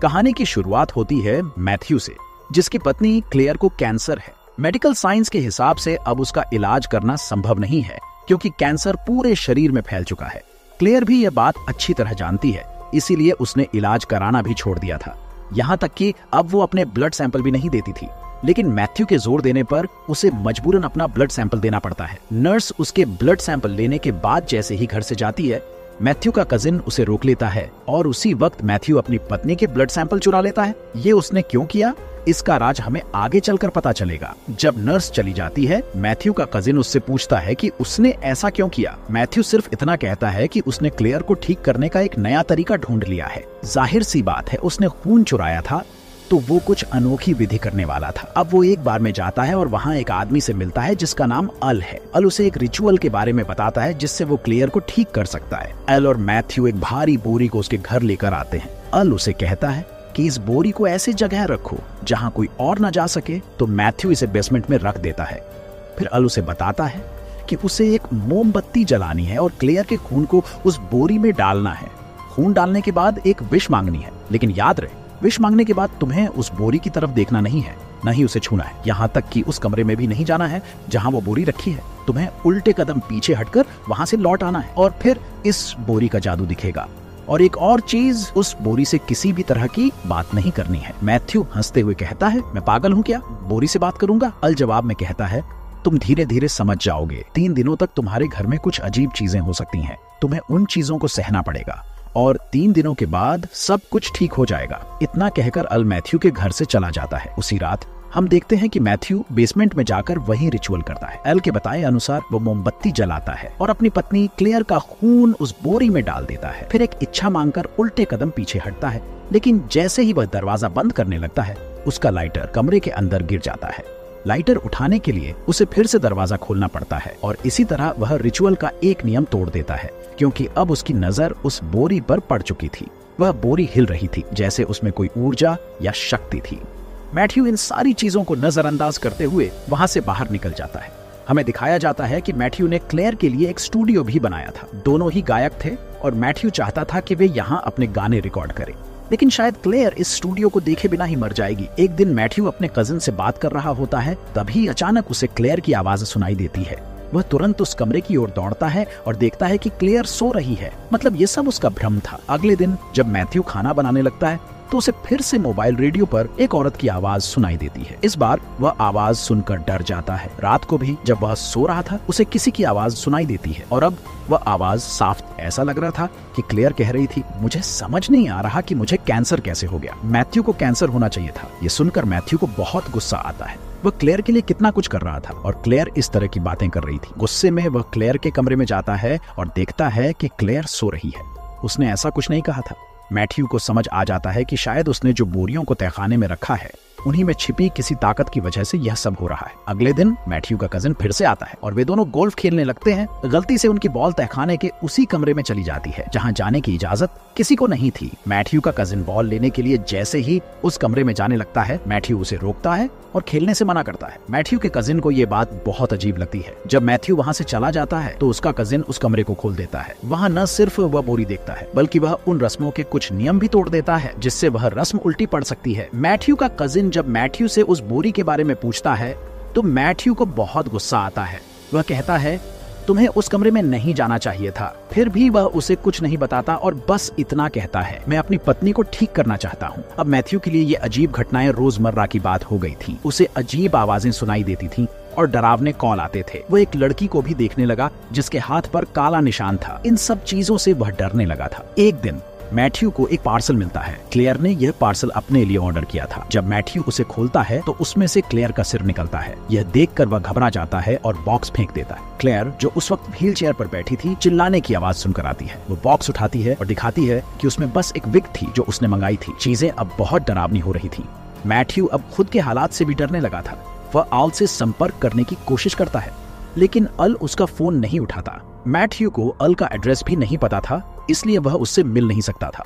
कहानी की शुरुआत होती है मैथ्यू से, जिसकी पत्नी क्लेयर को कैंसर है। मेडिकल साइंस के हिसाब से अब उसका इलाज करना संभव नहीं है, क्योंकि कैंसर पूरे शरीर में फैल चुका है। क्लेयर भी यह बात अच्छी तरह जानती है, इसीलिए उसने इलाज कराना भी छोड़ दिया था। यहाँ तक कि अब वो अपने ब्लड सैंपल भी नहीं देती थी, लेकिन मैथ्यू के जोर देने पर उसे मजबूरन अपना ब्लड सैंपल देना पड़ता है। नर्स उसके ब्लड सैंपल लेने के बाद जैसे ही घर से जाती है, मैथ्यू का कजिन उसे रोक लेता है और उसी वक्त मैथ्यू अपनी पत्नी के ब्लड सैंपल चुरा लेता है। ये उसने क्यों किया, इसका राज हमें आगे चलकर पता चलेगा। जब नर्स चली जाती है, मैथ्यू का कजिन उससे पूछता है कि उसने ऐसा क्यों किया। मैथ्यू सिर्फ इतना कहता है कि उसने क्लेयर को ठीक करने का एक नया तरीका ढूंढ लिया है। जाहिर सी बात है, उसने खून चुराया था तो वो कुछ अनोखी विधि करने वाला था। अब वो एक बार में जाता है और वहाँ एक आदमी से मिलता है जिसका नाम अल है। अल उसे एक रिचुअल के बारे में बताता है जिससे वो क्लेयर को ठीक कर सकता है। अल और मैथ्यू एक भारी बोरी को उसके घर लेकर आते हैं। अल उसे कहता है कि इस बोरी को ऐसी जगह रखो जहाँ कोई और न जा सके, तो मैथ्यू इसे बेसमेंट में रख देता है। फिर अल उसे बताता है कि उसे एक मोमबत्ती जलानी है और क्लेयर के खून को उस बोरी में डालना है। खून डालने के बाद एक विश मांगनी है, लेकिन याद रहे, विश मांगने के बाद तुम्हें उस बोरी की तरफ देखना नहीं है, न ही उसे छूना है। यहाँ तक कि उस कमरे में भी नहीं जाना है जहाँ वो बोरी रखी है। तुम्हें उल्टे कदम पीछे हटकर वहाँ से लौट आना है और फिर इस बोरी का जादू दिखेगा। और एक और चीज, उस बोरी से किसी भी तरह की बात नहीं करनी है। मैथ्यू हंसते हुए कहता है, मैं पागल हूँ क्या, बोरी से बात करूंगा। अल जवाब में कहता है, तुम धीरे धीरे समझ जाओगे। 3 दिनों तक तुम्हारे घर में कुछ अजीब चीजें हो सकती हैं। तुम्हें उन चीजों को सहना पड़ेगा और 3 दिनों के बाद सब कुछ ठीक हो जाएगा। इतना कहकर अल मैथ्यू के घर से चला जाता है। उसी रात हम देखते हैं कि मैथ्यू बेसमेंट में जाकर वही रिचुअल करता है। एल के बताए अनुसार वो मोमबत्ती जलाता है और अपनी पत्नी क्लेयर का खून उस बोरी में डाल देता है। फिर एक इच्छा मांगकर उल्टे कदम पीछे हटता है, लेकिन जैसे ही वह दरवाजा बंद करने लगता है, उसका लाइटर कमरे के अंदर गिर जाता है। लाइटर उठाने के लिए उसे फिर से दरवाजा खोलना पड़ता है और इसी तरह वह रिचुअल का एक नियम तोड़ देता है, क्योंकि अब उसकी नजर उस बोरी पर पड़ चुकी थी। वह बोरी हिल रही थी, जैसे उसमें कोई ऊर्जा या शक्ति थी। मैथ्यू इन सारी चीजों को नजरअंदाज करते हुए वहां से बाहर निकल जाता है। हमें दिखाया जाता है कि मैथ्यू ने क्लेयर के लिए एक स्टूडियो भी बनाया था। दोनों ही गायक थे और मैथ्यू चाहता था कि वे यहाँ अपने गाने रिकॉर्ड करें, लेकिन शायद क्लेयर इस स्टूडियो को देखे बिना ही मर जाएगी। एक दिन मैथ्यू अपने कजिन से बात कर रहा होता है, तभी अचानक उसे क्लेयर की आवाज सुनाई देती है। वह तुरंत उस कमरे की ओर दौड़ता है और देखता है कि क्लेयर सो रही है। मतलब ये सब उसका भ्रम था। अगले दिन जब मैथ्यू खाना बनाने लगता है, तो उसे फिर से मोबाइल रेडियो पर एक औरत की आवाज सुनाई देती है। इस बार वह आवाज सुनकर डर जाता है। रात को भी जब वह सो रहा था, उसे किसी की आवाज सुनाई देती है और अब वह आवाज साफ ऐसा लग रहा था कि क्लेयर कह रही थी, मुझे समझ नहीं आ रहा कि मुझे कैंसर कैसे हो गया। मैथ्यू को कैंसर होना चाहिए था। ये सुनकर मैथ्यू को बहुत गुस्सा आता है। वह क्लेयर के लिए कितना कुछ कर रहा था और क्लेयर इस तरह की बातें कर रही थी। गुस्से में वह क्लेयर के कमरे में जाता है और देखता है कि क्लेयर सो रही है। उसने ऐसा कुछ नहीं कहा था। मैथ्यू को समझ आ जाता है कि शायद उसने जो बोरियों को तहखाने में रखा है, उन्हीं में छिपी किसी ताकत की वजह से यह सब हो रहा है। अगले दिन मैथ्यू का कजिन फिर से आता है और वे दोनों गोल्फ खेलने लगते हैं। गलती से उनकी बॉल तहखाने के उसी कमरे में चली जाती है जहां जाने की इजाजत किसी को नहीं थी। मैथ्यू का कजिन बॉल लेने के लिए जैसे ही उस कमरे में जाने लगता है, मैथ्यू उसे रोकता है और खेलने से मना करता है। मैथ्यू के कजिन को ये बात बहुत अजीब लगती है। जब मैथ्यू वहाँ से चला जाता है तो उसका कजिन उस कमरे को खोल देता है। वहाँ न सिर्फ वह बोरी देखता है, बल्कि वह उन रस्मों के कुछ नियम भी तोड़ देता है जिससे वह रस्म उल्टी पड़ सकती है। मैथ्यू का कजिन जब मैथ्यू से उस बोरी के बारे में पूछता है तो मैथ्यू को बहुत गुस्सा आता है। वह कहता है, तुम्हें उस कमरे में नहीं जाना चाहिए था। फिर भी वह उसे कुछ नहीं बताता और बस इतना कहता है, मैं अपनी पत्नी को ठीक करना चाहता हूँ। अब मैथ्यू के लिए ये अजीब घटनाएं रोजमर्रा की बात हो गई थी। उसे अजीब आवाजें सुनाई देती थीं और डरावने कॉल आते थे। वो एक लड़की को भी देखने लगा जिसके हाथ पर काला निशान था। इन सब चीजों से वह डरने लगा था। एक दिन मैथ्यू को एक पार्सल मिलता है। क्लेयर ने यह पार्सल अपने लिए ऑर्डर किया था। जब मैथ्यू उसे खोलता है तो उसमें से क्लेयर का सिर निकलता है। यह देखकर वह घबरा जाता है और बॉक्स फेंक देता है। क्लेयर, जो उस वक्त व्हील चेयर पर बैठी थी, चिल्लाने की आवाज सुनकर आती है। वो बॉक्स उठाती है और दिखाती है कि उसमें बस एक विग थी जो उसने मंगाई थी। चीजें अब बहुत डरावनी हो रही थी। मैथ्यू अब खुद के हालात से भी डरने लगा था। वह अल से संपर्क करने की कोशिश करता है, लेकिन अल उसका फोन नहीं उठाता। मैथ्यू को अल का एड्रेस भी नहीं पता था, इसलिए वह उससे मिल नहीं सकता था।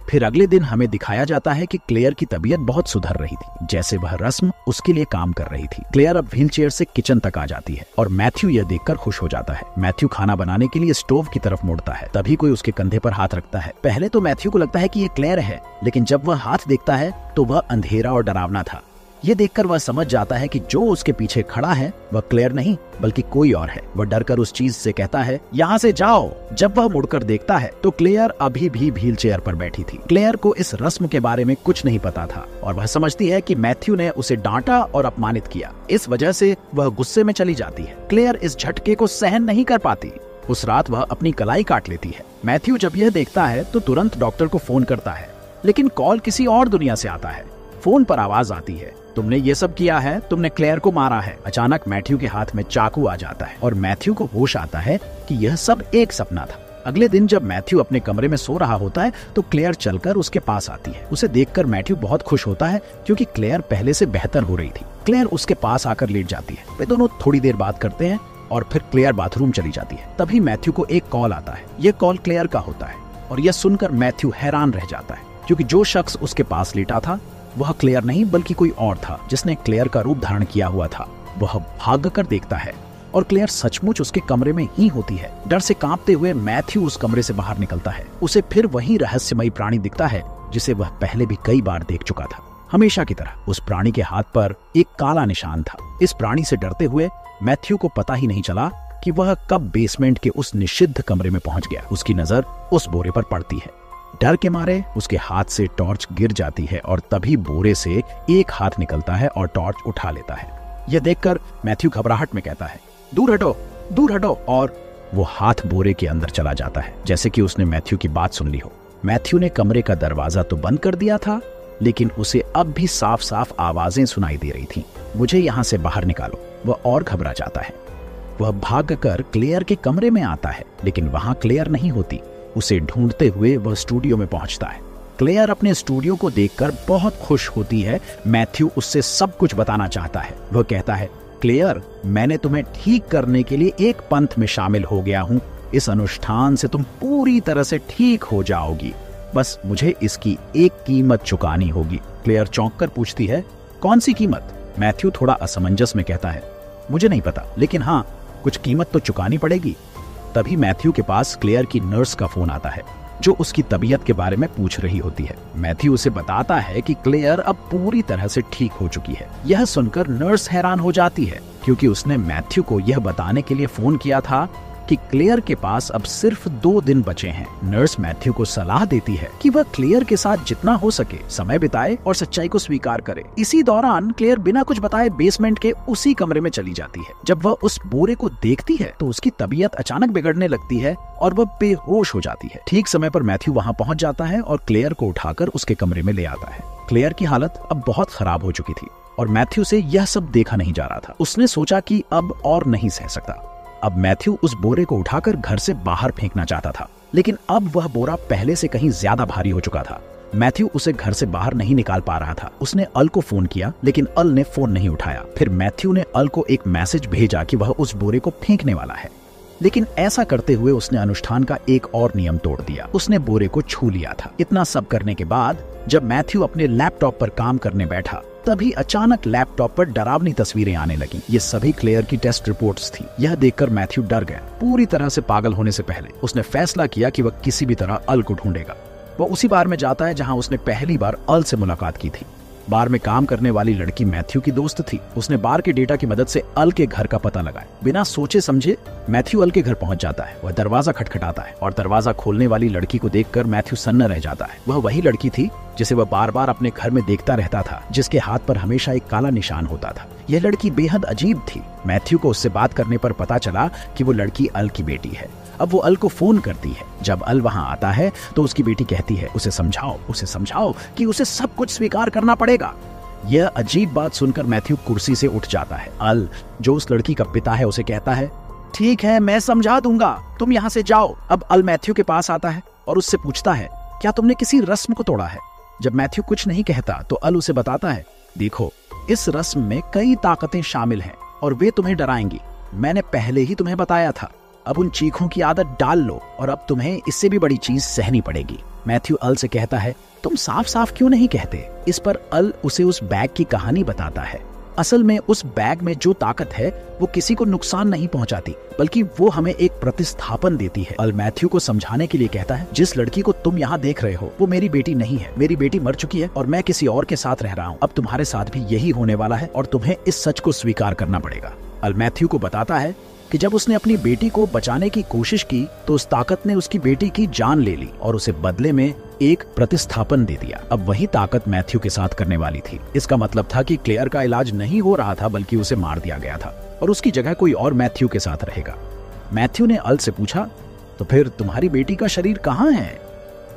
फिर अगले दिन हमें दिखाया जाता है कि क्लेयर की तबीयत बहुत सुधर रही थी, जैसे वह रस्म उसके लिए काम कर रही थी। क्लेयर अब व्हीलचेयर से किचन तक आ जाती है और मैथ्यू यह देखकर खुश हो जाता है। मैथ्यू खाना बनाने के लिए स्टोव की तरफ मुड़ता है, तभी कोई उसके कंधे पर हाथ रखता है। पहले तो मैथ्यू को लगता है कि ये क्लेयर है, लेकिन जब वह हाथ देखता है तो वह अंधेरा और डरावना था। ये देखकर वह समझ जाता है कि जो उसके पीछे खड़ा है वह क्लेयर नहीं बल्कि कोई और है। वह डरकर उस चीज से कहता है, यहाँ से जाओ। जब वह मुड़कर देखता है तो क्लेयर अभी भी व्हील चेयर पर बैठी थी। क्लेयर को इस रस्म के बारे में कुछ नहीं पता था और वह समझती है कि मैथ्यू ने उसे डांटा और अपमानित किया। इस वजह से वह गुस्से में चली जाती है। क्लेयर इस झटके को सहन नहीं कर पाती। उस रात वह अपनी कलाई काट लेती है। मैथ्यू जब यह देखता है तो तुरंत डॉक्टर को फोन करता है, लेकिन कॉल किसी और दुनिया से आता है। फोन पर आवाज आती है, तुमने ये सब किया है, तुमने क्लेयर को मारा है। अचानक मैथ्यू के हाथ में चाकू आ जाता है और मैथ्यू को होश आता है कि यह सब एक सपना था। अगले दिन जब मैथ्यू अपने कमरे में सो रहा होता है तो क्लेयर चलकर उसके पास आती है। उसे देखकर मैथ्यू बहुत खुश होता है क्योंकि क्लेयर पहले से बेहतर हो रही थी। क्लेयर उसके पास आकर लेट जाती है। वे दोनों थोड़ी देर बात करते हैं और फिर क्लेयर बाथरूम चली जाती है। तभी मैथ्यू को एक कॉल आता है। यह कॉल क्लेयर का होता है और यह सुनकर मैथ्यू हैरान रह जाता है क्योंकि जो शख्स उसके पास लेटा था वह क्लेयर नहीं बल्कि कोई और था जिसने क्लेयर का रूप धारण किया हुआ था। वह भागकर देखता है और क्लेयर सचमुच उसके कमरे में ही होती है। डर से कांपते हुए मैथ्यू उस कमरे से बाहर निकलता है। उसे फिर वही रहस्यमयी प्राणी दिखता है जिसे वह पहले भी कई बार देख चुका था। हमेशा की तरह उस प्राणी के हाथ पर एक काला निशान था। इस प्राणी से डरते हुए मैथ्यू को पता ही नहीं चला कि वह कब बेसमेंट के उस निषिद्ध कमरे में पहुंच गया। उसकी नजर उस बोरे पर पड़ती है। डर के मारे उसके हाथ से टॉर्च गिर जाती है और तभी बोरे से एक हाथ निकलता है और टॉर्च उठा लेता है। यह देखकर मैथ्यू घबराहट में कहता है, दूर हटो, दूर हटो, और वो हाथ बोरे के अंदर चला जाता है, जैसे कि उसने मैथ्यू की बात सुन ली हो। मैथ्यू ने कमरे का दरवाजा तो बंद कर दिया था, लेकिन उसे अब भी साफ साफ आवाजें सुनाई दे रही थीं, मुझे यहाँ से बाहर निकालो। वह और घबरा जाता है। वह भागकर क्लेयर के कमरे में आता है, लेकिन वहां क्लेयर नहीं होती। उसे ढूंढते हुए वह स्टूडियो में पहुंचता है। क्लेयर अपने स्टूडियो को देखकर बहुत खुश होती है। मैथ्यू उससे सब कुछ बताना चाहता है। वह कहता है, क्लेयर, मैंने तुम्हें ठीक करने के लिए एक पंथ में शामिल हो गया हूं। इस अनुष्ठान से तुम पूरी तरह से ठीक हो जाओगी। बस मुझे इसकी एक कीमत चुकानी होगी। क्लेयर चौंक कर पूछती है, कौन सी कीमत? मैथ्यू थोड़ा असमंजस में कहता है, मुझे नहीं पता, लेकिन हाँ, कुछ कीमत तो चुकानी पड़ेगी। तभी मैथ्यू के पास क्लेयर की नर्स का फोन आता है, जो उसकी तबीयत के बारे में पूछ रही होती है। मैथ्यू उसे बताता है कि क्लेयर अब पूरी तरह से ठीक हो चुकी है। यह सुनकर नर्स हैरान हो जाती है, क्योंकि उसने मैथ्यू को यह बताने के लिए फोन किया था कि क्लेयर के पास अब सिर्फ 2 दिन बचे हैं। नर्स मैथ्यू को सलाह देती है कि वह क्लेयर के साथ जितना हो सके समय बिताए और सच्चाई को स्वीकार करे। इसी दौरान क्लेयर बिना कुछ बताए बेसमेंट के उसी कमरे में चली जाती है। जब वह उस बोरे को देखती है तो उसकी तबीयत अचानक बिगड़ने लगती है और वह बेहोश हो जाती है। ठीक समय पर मैथ्यू वहां पहुंच जाता है और क्लेयर को उठाकर उसके कमरे में ले आता है। क्लेयर की हालत अब बहुत खराब हो चुकी थी और मैथ्यू से यह सब देखा नहीं जा रहा था। उसने सोचा कि अब और नहीं सह सकता। अब मैथ्यू उस बोरे को उठाकर घर से बाहर फेंकना चाहता था, लेकिन अब वह बोरा पहले से कहीं ज्यादा भारी हो चुका था। मैथ्यू उसे घर से बाहर नहीं निकाल पा रहा था। उसने अल को फोन किया, लेकिन अल ने फोन नहीं उठाया। फिर मैथ्यू ने अल को एक मैसेज भेजा कि वह उस बोरे को फेंकने वाला है, लेकिन ऐसा करते हुए उसने अनुष्ठान का एक और नियम तोड़ दिया। उसने बोरे को छू लिया था। इतना सब करने के बाद जब मैथ्यू अपने लैपटॉप पर काम करने बैठा, तभी अचानक लैपटॉप पर डरावनी तस्वीरें आने लगी। ये सभी क्लेयर की टेस्ट रिपोर्ट्स थी। यह देखकर मैथ्यू डर गया। पूरी तरह से पागल होने से पहले उसने फैसला किया कि वह किसी भी तरह अल को ढूंढेगा। वह उसी बार में जाता है जहां उसने पहली बार अल से मुलाकात की थी। बार में काम करने वाली लड़की मैथ्यू की दोस्त थी। उसने बार के डेटा की मदद से अल के घर का पता लगाया। बिना सोचे समझे मैथ्यू अल के घर पहुंच जाता है। वह दरवाजा खटखटाता है और दरवाजा खोलने वाली लड़की को देखकर मैथ्यू सन्न रह जाता है। वह वही लड़की थी जिसे वह बार बार अपने घर में देखता रहता था, जिसके हाथ पर हमेशा एक काला निशान होता था। यह लड़की बेहद अजीब थी। मैथ्यू को उससे बात करने पर पता चला कि वो लड़की अल की बेटी है। अब वो अल को फोन करती है। जब अल वहां आता है तो उसकी बेटी कहती है, उसे समझाओ कि उसे सब कुछ स्वीकार करना पड़ेगा। यह अजीब बात सुनकर मैथ्यू कुर्सी से उठ जाता है। अल, जो उस लड़की का पिता है, उसे कहता है, ठीक है, मैं समझा दूंगा, तुम यहाँ से जाओ। अब अल मैथ्यू के पास आता है और उससे पूछता है, क्या तुमने किसी रस्म को तोड़ा है? जब मैथ्यू कुछ नहीं कहता तो अल उसे बताता है, देखो, इस रस्म में कई ताकतें शामिल हैं और वे तुम्हें डराएंगी। मैंने पहले ही तुम्हें बताया था। अब उन चीखों की आदत डाल लो और अब तुम्हें इससे भी बड़ी चीज सहनी पड़ेगी। मैथ्यू अल से कहता है, तुम साफ साफ क्यों नहीं कहते? इस पर अल उसे उस बैग की कहानी बताता है। असल में उस बैग में जो ताकत है वो किसी को नुकसान नहीं पहुंचाती, बल्कि वो हमें एक प्रतिस्थापन देती है। अल मैथ्यू को समझाने के लिए कहता है, जिस लड़की को तुम यहाँ देख रहे हो वो मेरी बेटी नहीं है। मेरी बेटी मर चुकी है और मैं किसी और के साथ रह रहा हूँ। अब तुम्हारे साथ भी यही होने वाला है और तुम्हें इस सच को स्वीकार करना पड़ेगा। अल मैथ्यू को बताता है कि जब उसने अपनी बेटी को बचाने की कोशिश की तो उस ताकत ने उसकी बेटी की जान ले ली और उसे बदले में एक प्रतिस्थापन दे दिया। अब वही ताकत मैथ्यू के साथ करने वाली थी। इसका मतलब था कि क्लेयर का इलाज नहीं हो रहा था, बल्कि उसे मार दिया गया था और उसकी जगह कोई और मैथ्यू के साथ रहेगा। मैथ्यू ने अल से पूछा, तो फिर तुम्हारी बेटी का शरीर कहाँ है?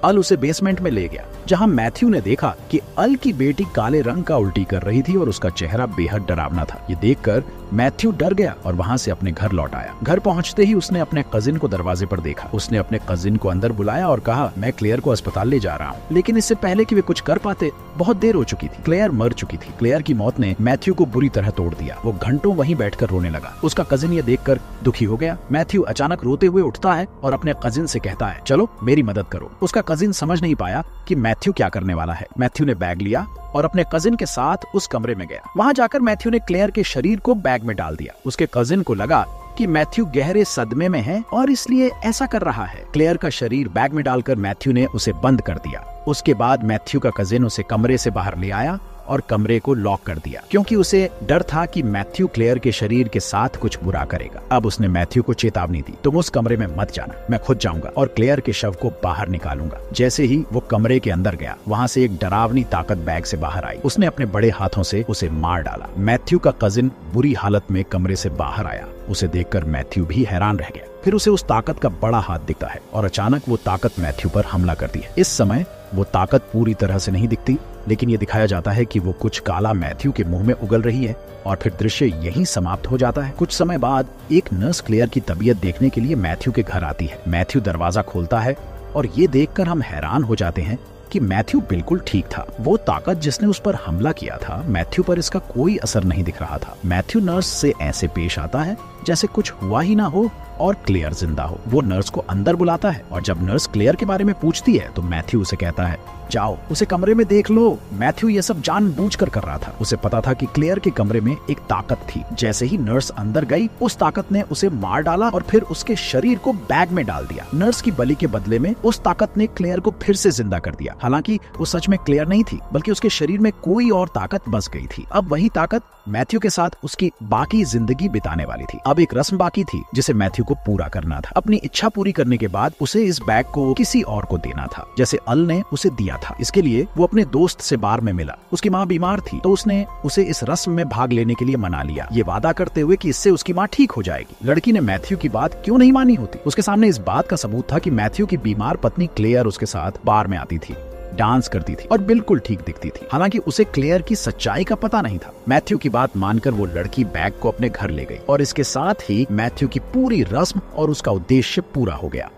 अल उसे बेसमेंट में ले गया, जहां मैथ्यू ने देखा कि अल की बेटी काले रंग का उल्टी कर रही थी और उसका चेहरा बेहद डरावना था। ये देखकर मैथ्यू डर गया और वहां से अपने घर लौट आया। घर पहुंचते ही उसने अपने कजिन को दरवाजे पर देखा। उसने अपने कजिन को अंदर बुलाया और कहा, मैं क्लेयर को अस्पताल ले जा रहा हूँ। लेकिन इससे पहले कि वे कुछ कर पाते, बहुत देर हो चुकी थी। क्लेयर मर चुकी थी। क्लेयर की मौत ने मैथ्यू को बुरी तरह तोड़ दिया। वो घंटों वहीं बैठकर रोने लगा। उसका कजिन ये देखकर दुखी हो गया। मैथ्यू अचानक रोते हुए उठता है और अपने कजिन से कहता है, चलो मेरी मदद करो। उसका कजिन समझ नहीं पाया कि मैथ्यू क्या करने वाला है। मैथ्यू ने बैग लिया और अपने कजिन के साथ उस कमरे में गया। वहां जाकर मैथ्यू ने क्लेयर के शरीर को बैग में डाल दिया। उसके कजिन को लगा कि मैथ्यू गहरे सदमे में है और इसलिए ऐसा कर रहा है। क्लेयर का शरीर बैग में डालकर मैथ्यू ने उसे बंद कर दिया। उसके बाद मैथ्यू का कजिन उसे कमरे से बाहर ले आया और कमरे को लॉक कर दिया, क्योंकि उसे डर था कि मैथ्यू क्लेयर के शरीर के साथ कुछ बुरा करेगा। अब उसने मैथ्यू को चेतावनी दी, तुम उस कमरे में मत जाना, मैं खुद जाऊंगा और क्लेयर के शव को बाहर निकालूंगा। जैसे ही वो कमरे के अंदर गया, वहां से एक डरावनी ताकत बैग से बाहर आई। उसने अपने बड़े हाथों से उसे मार डाला। मैथ्यू का कजिन बुरी हालत में कमरे से बाहर आया। उसे देखकर मैथ्यू भी हैरान रह गया। फिर उसे उस ताकत का बड़ा हाथ दिखता है और अचानक वो ताकत मैथ्यू पर हमला करती है। इस समय वो ताकत पूरी तरह से नहीं दिखती, लेकिन ये दिखाया जाता है कि वो कुछ काला मैथ्यू के मुंह में उगल रही है और फिर दृश्य यहीं समाप्त हो जाता है। कुछ समय बाद एक नर्स क्लेयर की तबीयत देखने के लिए मैथ्यू के घर आती है। मैथ्यू दरवाजा खोलता है और ये देखकर हम हैरान हो जाते हैं कि मैथ्यू बिल्कुल ठीक था। वो ताकत जिसने उस पर हमला किया था, मैथ्यू पर इसका कोई असर नहीं दिख रहा था। मैथ्यू नर्स से ऐसे पेश आता है जैसे कुछ हुआ ही ना हो और क्लेयर जिंदा हो। वो नर्स को अंदर बुलाता है और जब नर्स क्लेयर के बारे में पूछती है तो मैथ्यू उसे कहता है, जाओ उसे कमरे में देख लो। मैथ्यू ये सब जानबूझकर कर रहा था। उसे पता था कि क्लेयर के कमरे में एक ताकत थी। जैसे ही नर्स अंदर गई, उस ताकत ने उसे मार डाला और फिर उसके शरीर को बैग में डाल दिया। नर्स की बलि के बदले में उस ताकत ने क्लेयर को फिर से जिंदा कर दिया। हालांकि वो सच में क्लेयर नहीं थी, बल्कि उसके शरीर में कोई और ताकत बस गई थी। अब वही ताकत मैथ्यू के साथ उसकी बाकी जिंदगी बिताने वाली थी। अब एक रस्म बाकी थी जिसे मैथ्यू को पूरा करना था। अपनी इच्छा पूरी करने के बाद उसे इस बैग को किसी और को देना था, जैसे अल ने उसे दिया था। इसके लिए वो अपने दोस्त से बार में मिला। उसकी माँ बीमार थी, तो उसने उसे इस रस्म में भाग लेने के लिए मना लिया, ये वादा करते हुए कि इससे उसकी माँ ठीक हो जाएगी। लड़की ने मैथ्यू की बात क्यों नहीं मानी होती? उसके सामने इस बात का सबूत था कि मैथ्यू की बीमार पत्नी क्लेयर उसके साथ बार में आती थी, डांस करती थी और बिल्कुल ठीक दिखती थी। हालांकि उसे क्लेयर की सच्चाई का पता नहीं था। मैथ्यू की बात मानकर वो लड़की बैग को अपने घर ले गई और इसके साथ ही मैथ्यू की पूरी रस्म और उसका उद्देश्य पूरा हो गया।